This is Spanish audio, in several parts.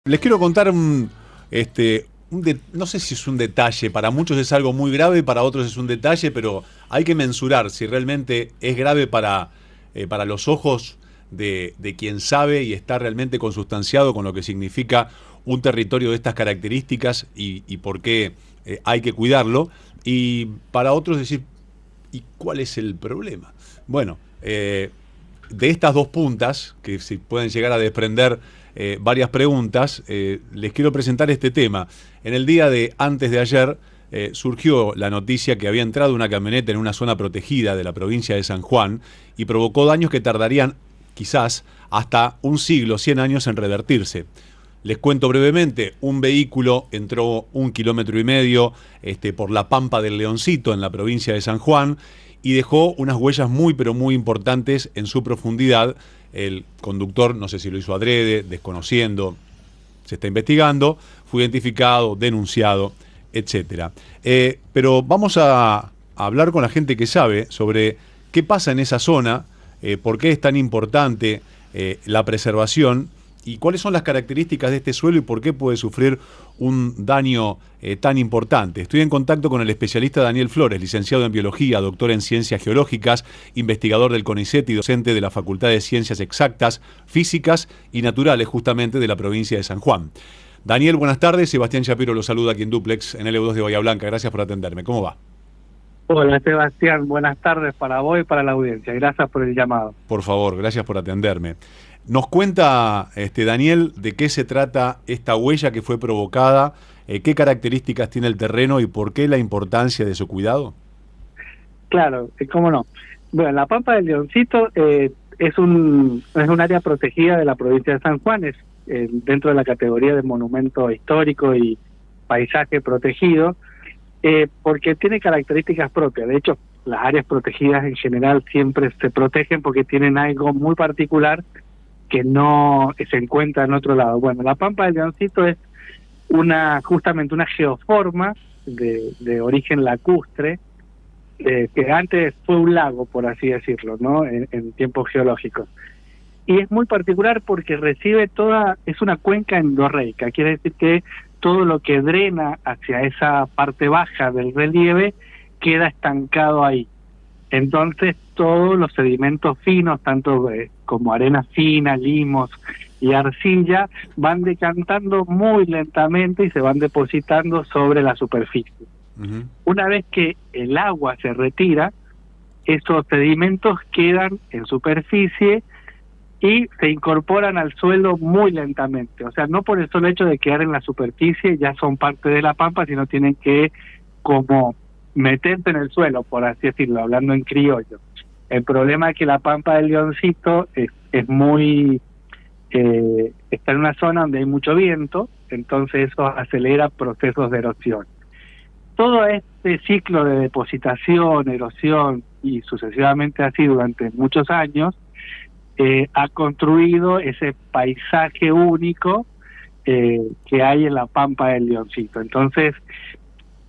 Les quiero contar no sé si es un detalle, para muchos es algo muy grave, para otros es un detalle, pero hay que mensurar si realmente es grave para los ojos de quien sabe y está realmente consustanciado con lo que significa un territorio de estas características y por qué hay que cuidarlo, y para otros decir, ¿y cuál es el problema? Bueno, de estas dos puntas, que se pueden llegar a desprender varias preguntas, les quiero presentar este tema. En el día de antes de ayer surgió la noticia que había entrado una camioneta en una zona protegida de la provincia de San Juan y provocó daños que tardarían quizás hasta un siglo, 100 años en revertirse. Les cuento brevemente, un vehículo entró 1,5 kilómetros por la Pampa del Leoncito en la provincia de San Juan y dejó unas huellas muy pero muy importantes en su profundidad. El conductor, no sé si lo hizo adrede, desconociendo, se está investigando, fue identificado, denunciado, etcétera. Pero vamos a hablar con la gente que sabe sobre qué pasa en esa zona, por qué es tan importante la preservación y cuáles son las características de este suelo y por qué puede sufrir un daño tan importante. Estoy en contacto con el especialista Daniel Flores, licenciado en Biología, doctor en Ciencias Geológicas, investigador del CONICET y docente de la Facultad de Ciencias Exactas, Físicas y Naturales, justamente de la provincia de San Juan. Daniel, buenas tardes. Sebastián Shapiro lo saluda aquí en Duplex, en LU2 de Bahía Blanca. Gracias por atenderme. ¿Cómo va? Hola Sebastián, buenas tardes para vos y para la audiencia. Gracias por el llamado. Por favor, gracias por atenderme. Nos cuenta Daniel de qué se trata esta huella que fue provocada, qué características tiene el terreno y por qué la importancia de su cuidado. Claro, cómo no. Bueno, la Pampa del Leoncito es un área protegida de la provincia de San Juan, es dentro de la categoría de monumento histórico y paisaje protegido, porque tiene características propias. De hecho, las áreas protegidas en general siempre se protegen porque tienen algo muy particular que no se encuentra en otro lado. Bueno, la Pampa del Leoncito es justamente una geoforma de origen lacustre, que antes fue un lago, por así decirlo, ¿no? En tiempos geológicos. Y es muy particular porque es una cuenca endorreica, quiere decir que todo lo que drena hacia esa parte baja del relieve queda estancado ahí. Entonces todos los sedimentos finos, tanto como arena fina, limos y arcilla, van decantando muy lentamente y se van depositando sobre la superficie. Uh-huh. Una vez que el agua se retira, esos sedimentos quedan en superficie y se incorporan al suelo muy lentamente. O sea, no por el solo hecho de quedar en la superficie ya son parte de la pampa, sino tienen que como meterse en el suelo, por así decirlo, hablando en criollo. El problema es que la Pampa del Leoncito es muy... está en una zona donde hay mucho viento, entonces eso acelera procesos de erosión. Todo este ciclo de depositación, erosión y sucesivamente así durante muchos años, ha construido ese paisaje único que hay en la Pampa del Leoncito. Entonces,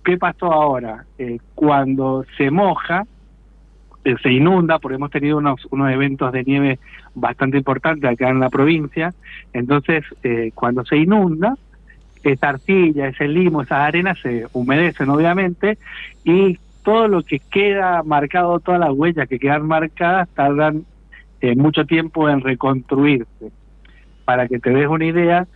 ¿qué pasó ahora? Cuando se moja, se inunda, porque hemos tenido unos eventos de nieve bastante importantes acá en la provincia. Entonces, cuando se inunda, esa arcilla, ese limo, esas arenas se humedecen obviamente, y todo lo que queda marcado, todas las huellas que quedan marcadas, tardan mucho tiempo en reconstruirse. Para que te des una idea,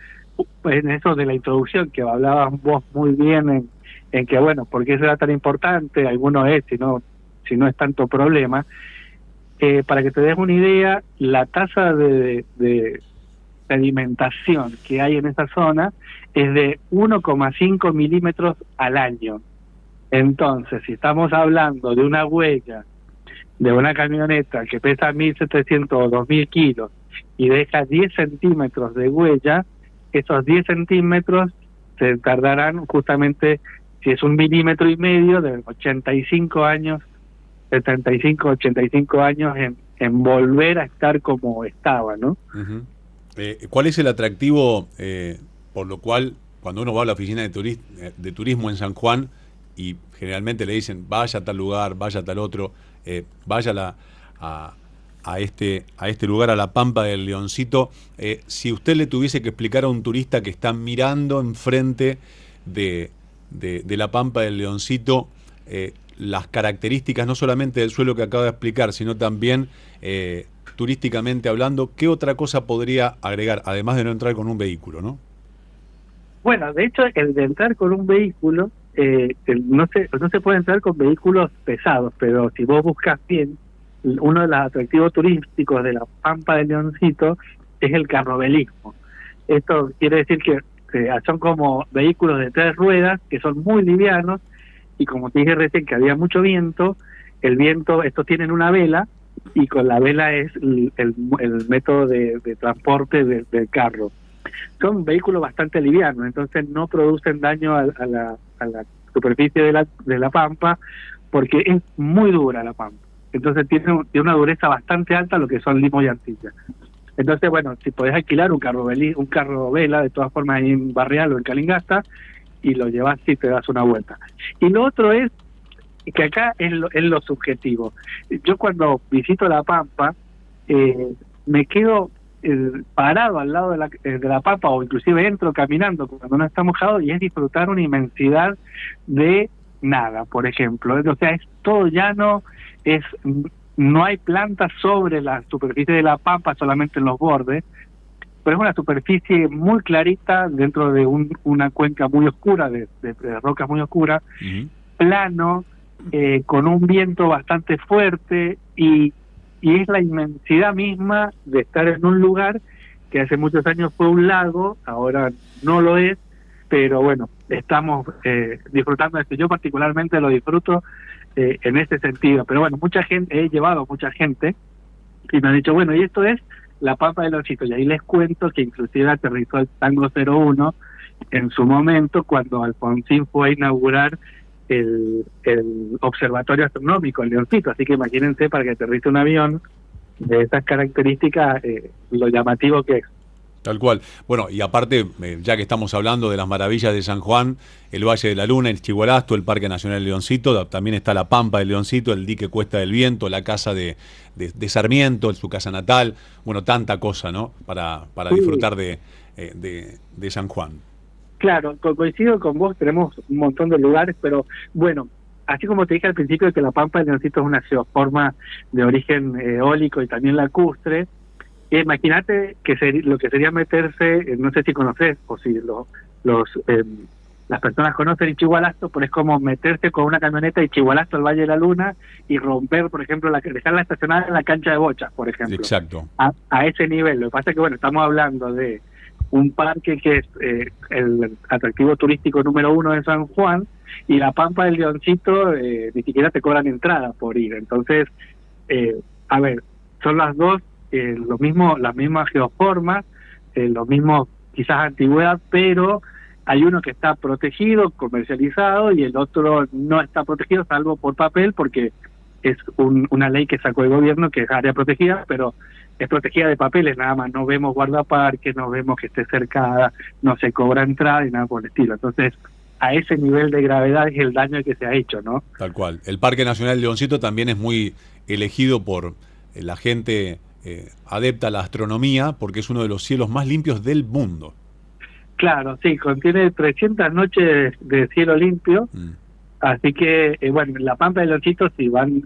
en eso de la introducción que hablabas vos muy bien en que, bueno, ¿por qué será tan importante? Alguno es, si no es tanto problema. Para que te des una idea, la tasa de sedimentación que hay en esa zona es de 1,5 milímetros al año. Entonces, si estamos hablando de una huella de una camioneta que pesa 1.700 o 2.000 kilos y deja 10 centímetros de huella, esos 10 centímetros se tardarán justamente, si es 1,5 milímetros, de 85 años, 75, 85 años en volver a estar como estaba, ¿no? Uh-huh. ¿Cuál es el atractivo por lo cual cuando uno va a la oficina de turismo en San Juan y generalmente le dicen vaya a tal lugar, vaya a tal otro, vaya a a este lugar, a la Pampa del Leoncito. Si usted le tuviese que explicar a un turista que está mirando enfrente de la Pampa del Leoncito, las características no solamente del suelo que acaba de explicar, sino también turísticamente hablando, ¿qué otra cosa podría agregar, además de no entrar con un vehículo, no? Bueno, de hecho, el de entrar con un vehículo, no se puede entrar con vehículos pesados, pero si vos buscas bien, uno de los atractivos turísticos de la Pampa del Leoncito es el carrobelismo. Esto quiere decir que son como vehículos de 3 ruedas que son muy livianos, y como te dije recién que había mucho viento, estos tienen una vela, y con la vela es el método de transporte del carro. Son vehículos bastante livianos, entonces no producen daño a la superficie de la Pampa, porque es muy dura la Pampa. Entonces tiene una dureza bastante alta lo que son limos y arcillas. Entonces, bueno, si podés alquilar un carro vela, de todas formas ahí en Barreal o en Calingasta, y lo llevas y te das una vuelta. Y lo otro es que acá es lo subjetivo. Yo cuando visito la Pampa, me quedo parado al lado de la Pampa, o inclusive entro caminando cuando no está mojado, y es disfrutar una inmensidad de nada, por ejemplo. O sea, es todo llano, no hay plantas sobre la superficie de la Pampa, solamente en los bordes, pero es una superficie muy clarita dentro de una cuenca muy oscura, de rocas muy oscuras, plano, con un viento bastante fuerte, y es la inmensidad misma de estar en un lugar que hace muchos años fue un lago, ahora no lo es, pero bueno, estamos disfrutando de esto. Yo particularmente lo disfruto en ese sentido, pero bueno, he llevado mucha gente y me han dicho, bueno, y esto es la Pampa del Leoncito, y ahí les cuento que inclusive aterrizó el Tango 01 en su momento cuando Alfonsín fue a inaugurar el observatorio astronómico, el Leoncito, así que imagínense, para que aterrice un avión de esas características, lo llamativo que es. Tal cual. Bueno, y aparte, ya que estamos hablando de las maravillas de San Juan, el Valle de la Luna, el Chigualasto, el Parque Nacional del Leoncito, también está la Pampa del Leoncito, el dique Cuesta del Viento, la casa de Sarmiento, su casa natal, bueno, tanta cosa, ¿no? Para disfrutar de San Juan. Claro, coincido con vos, tenemos un montón de lugares, pero bueno, así como te dije al principio que la Pampa del Leoncito es una geoforma de origen eólico y también lacustre, imagínate que lo que sería meterse, no sé si conoces o si las personas conocen Chigualasto, pero es como meterse con una camioneta de Chigualasto al Valle de la Luna y romper, por ejemplo, dejarla estacionada en la cancha de bochas, por ejemplo. Exacto. A ese nivel. Lo que pasa es que, bueno, estamos hablando de un parque que es el atractivo turístico número 1 de San Juan, y la Pampa del Leoncito ni siquiera te cobran entrada por ir. Entonces, a ver, son las dos las mismas geoformas, los mismos quizás antigüedad, pero hay uno que está protegido, comercializado, y el otro no está protegido, salvo por papel, porque es una ley que sacó el gobierno, que es área protegida, pero es protegida de papeles nada más. No vemos guardaparques, no vemos que esté cercada, no se cobra entrada y nada por el estilo. Entonces, a ese nivel de gravedad es el daño que se ha hecho, ¿no? Tal cual. El Parque Nacional Leoncito también es muy elegido por la gente adepta a la astronomía, porque es uno de los cielos más limpios del mundo. Claro, sí, contiene 300 noches de cielo limpio, así que, bueno, la Pampa del Leoncito, si van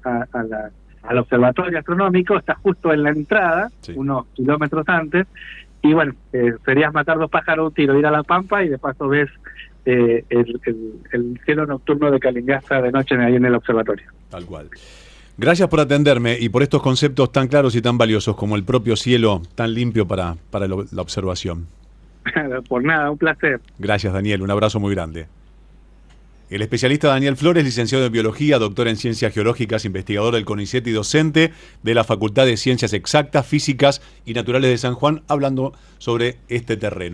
al observatorio astronómico, está justo en la entrada, sí, unos kilómetros antes, y bueno, serías matar 2 pájaros un tiro, ir a la Pampa y de paso ves el cielo nocturno de Calingasta de noche ahí en el observatorio. Tal cual. Gracias por atenderme y por estos conceptos tan claros y tan valiosos como el propio cielo tan limpio para la observación. Por nada, un placer. Gracias, Daniel, un abrazo muy grande. El especialista Daniel Flores, licenciado en Biología, doctor en Ciencias Geológicas, investigador del CONICET y docente de la Facultad de Ciencias Exactas, Físicas y Naturales de San Juan, hablando sobre este terreno.